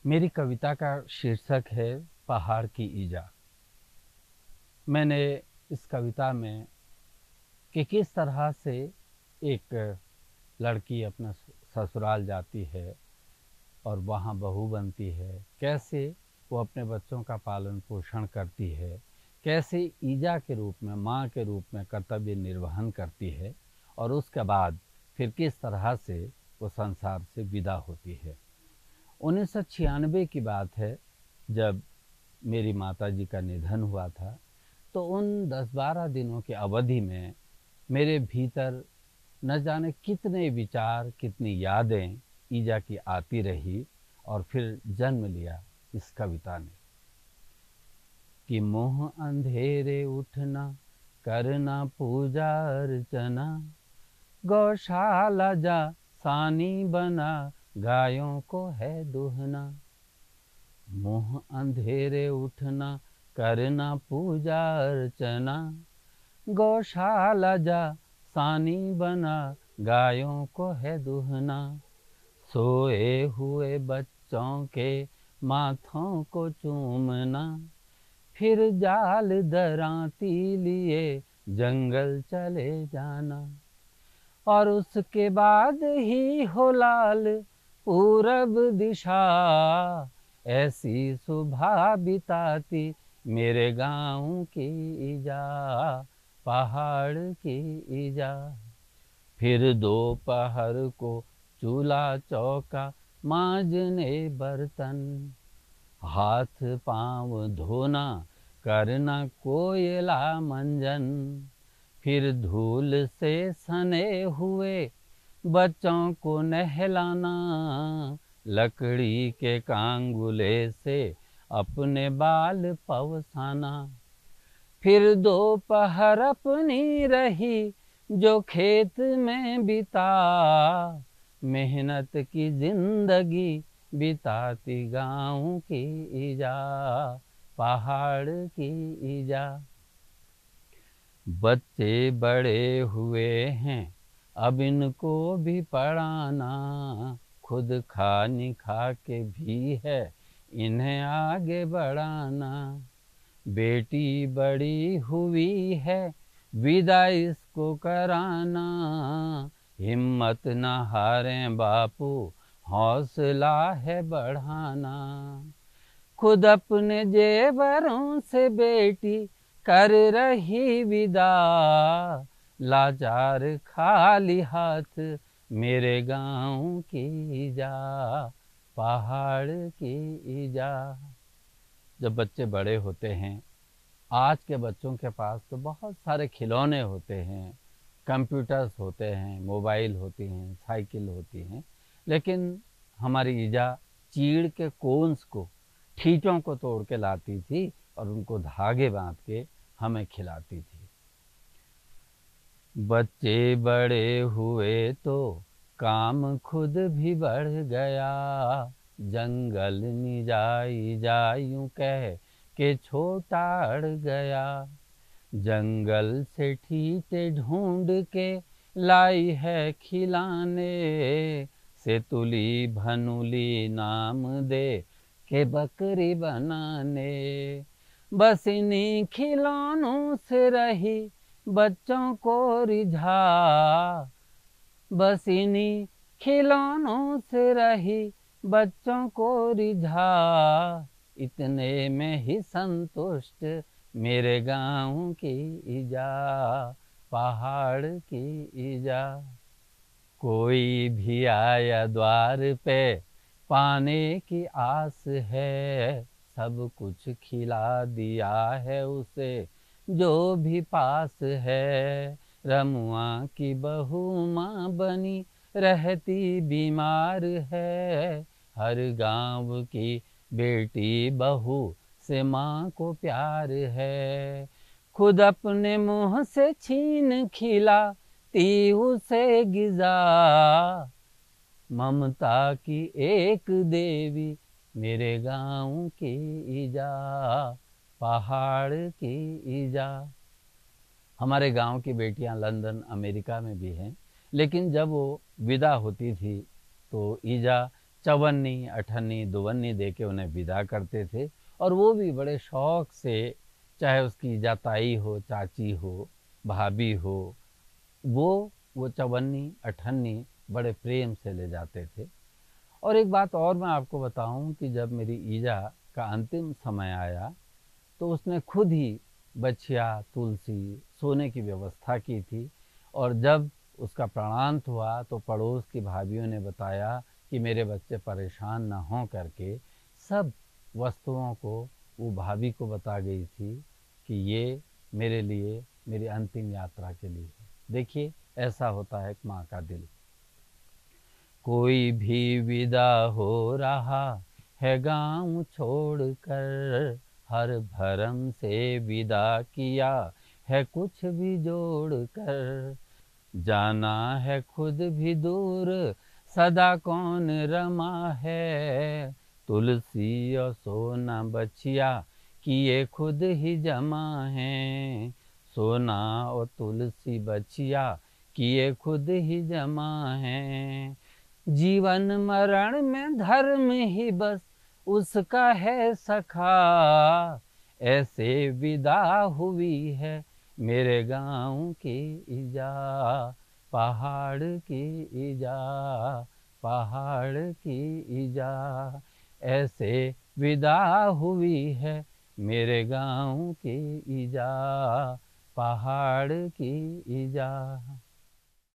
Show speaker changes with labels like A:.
A: मेरी कविता का शीर्षक है पहाड़ की ईजा। मैंने इस कविता में कि किस तरह से एक लड़की अपना ससुराल जाती है और वहाँ बहू बनती है, कैसे वो अपने बच्चों का पालन पोषण करती है, कैसे ईजा के रूप में, माँ के रूप में कर्तव्य निर्वहन करती है और उसके बाद फिर किस तरह से वो संसार से विदा होती है। 1996 की बात है, जब मेरी माताजी का निधन हुआ था। तो उन 10-12 दिनों की अवधि में मेरे भीतर न जाने कितने विचार, कितनी यादें ईजा की आती रही और फिर जन्म लिया इस कविता ने कि मोह अंधेरे उठना, करना पूजा अर्चना, गौशाला जा सानी बना, गायों को है दुहना। मोह अंधेरे उठना, करना पूजा अर्चना, गौशाला जा सानी बना, गायों को है दुहना। सोए हुए बच्चों के माथों को चूमना, फिर जाल दराती लिए जंगल चले जाना। और उसके बाद ही हो लाल पूरब दिशा, ऐसी सुबह बिताती मेरे गाँव की ईजा, पहाड़ की ईजा। फिर दोपहर को चूल्हा चौका मांजने बर्तन, हाथ पांव धोना, करना कोयला मंजन। फिर धूल से सने हुए बच्चों को नहलाना, लकड़ी के कांगुले से अपने बाल पवसाना। फिर दोपहर अपनी रही जो खेत में बिता, मेहनत की जिंदगी बिताती गाँव की ईजा, पहाड़ की ईजा। बच्चे बड़े हुए हैं, अब इनको भी पढ़ाना, खुद खानी खा के भी है इन्हें आगे बढ़ाना। बेटी बड़ी हुई है, विदा इसको कराना, हिम्मत न हारें बापू, हौसला है बढ़ाना। खुद अपने जेवरों से बेटी कर रही विदा, लाचार खाली हाथ मेरे गाँव की ईजा, पहाड़ की ईजा। जब बच्चे बड़े होते हैं, आज के बच्चों के पास तो बहुत सारे खिलौने होते हैं, कंप्यूटर्स होते हैं, मोबाइल होती हैं, साइकिल होती हैं, लेकिन हमारी ईजा चीड़ के कोन्स को, ठीठों को तोड़ के लाती थी और उनको धागे बांध के हमें खिलाती थी। बच्चे बड़े हुए तो काम खुद भी बढ़ गया, जंगल निजाई जा यूं कह के छोटा अड़ गया। जंगल से ठीठे ढूंढ के लाई है खिलाने, से तुली भनुली नाम दे के बकरी बनाने। बस इन्हीं खिलौनों से रही बच्चों को रिझा, बस इन्हीं खिलौनों से रही बच्चों को रिझा, इतने में ही संतुष्ट मेरे गाँव की ईजा, पहाड़ की ईजा। कोई भी आया द्वार पे पाने की आस है, सब कुछ खिला दिया है उसे जो भी पास है। रमुआ की बहू माँ बनी रहती बीमार है, हर गांव की बेटी बहू से माँ को प्यार है। खुद अपने मुंह से छीन खिलाती उसे गिजा, ममता की एक देवी मेरे गाँव की ईजा, पहाड़ की ईजा। हमारे गांव की बेटियां लंदन, अमेरिका में भी हैं, लेकिन जब वो विदा होती थी तो ईजा चवन्नी, अठन्नी, दुवन्नी दे के उन्हें विदा करते थे और वो भी बड़े शौक से, चाहे उसकी जाताई हो, चाची हो, भाभी हो, वो चवन्नी, अठन्नी बड़े प्रेम से ले जाते थे। और एक बात और मैं आपको बताऊं कि जब मेरी ईजा का अंतिम समय आया तो उसने खुद ही बछिया, तुलसी, सोने की व्यवस्था की थी। और जब उसका प्राणांत हुआ तो पड़ोस की भाभीियों ने बताया कि मेरे बच्चे परेशान ना हों करके सब वस्तुओं को वो भाभी को बता गई थी कि ये मेरे लिए, मेरी अंतिम यात्रा के लिए है। देखिए, ऐसा होता है एक माँ का दिल। कोई भी विदा हो रहा है गांव छोड़कर, हर भरम से विदा किया है कुछ भी जोड़ कर, जाना है खुद भी दूर सदा कौन रमा है, तुलसी और सोना बछिया किए खुद ही जमा है, सोना और तुलसी बछिया किए खुद ही जमा है, जीवन मरण में धर्म ही बस उसका है सखा, ऐसे विदा हुई है मेरे गांव की ईजा, पहाड़ की ईजा, पहाड़ की ईजा, ऐसे विदा हुई है मेरे गांव की ईजा, पहाड़ की ईजा।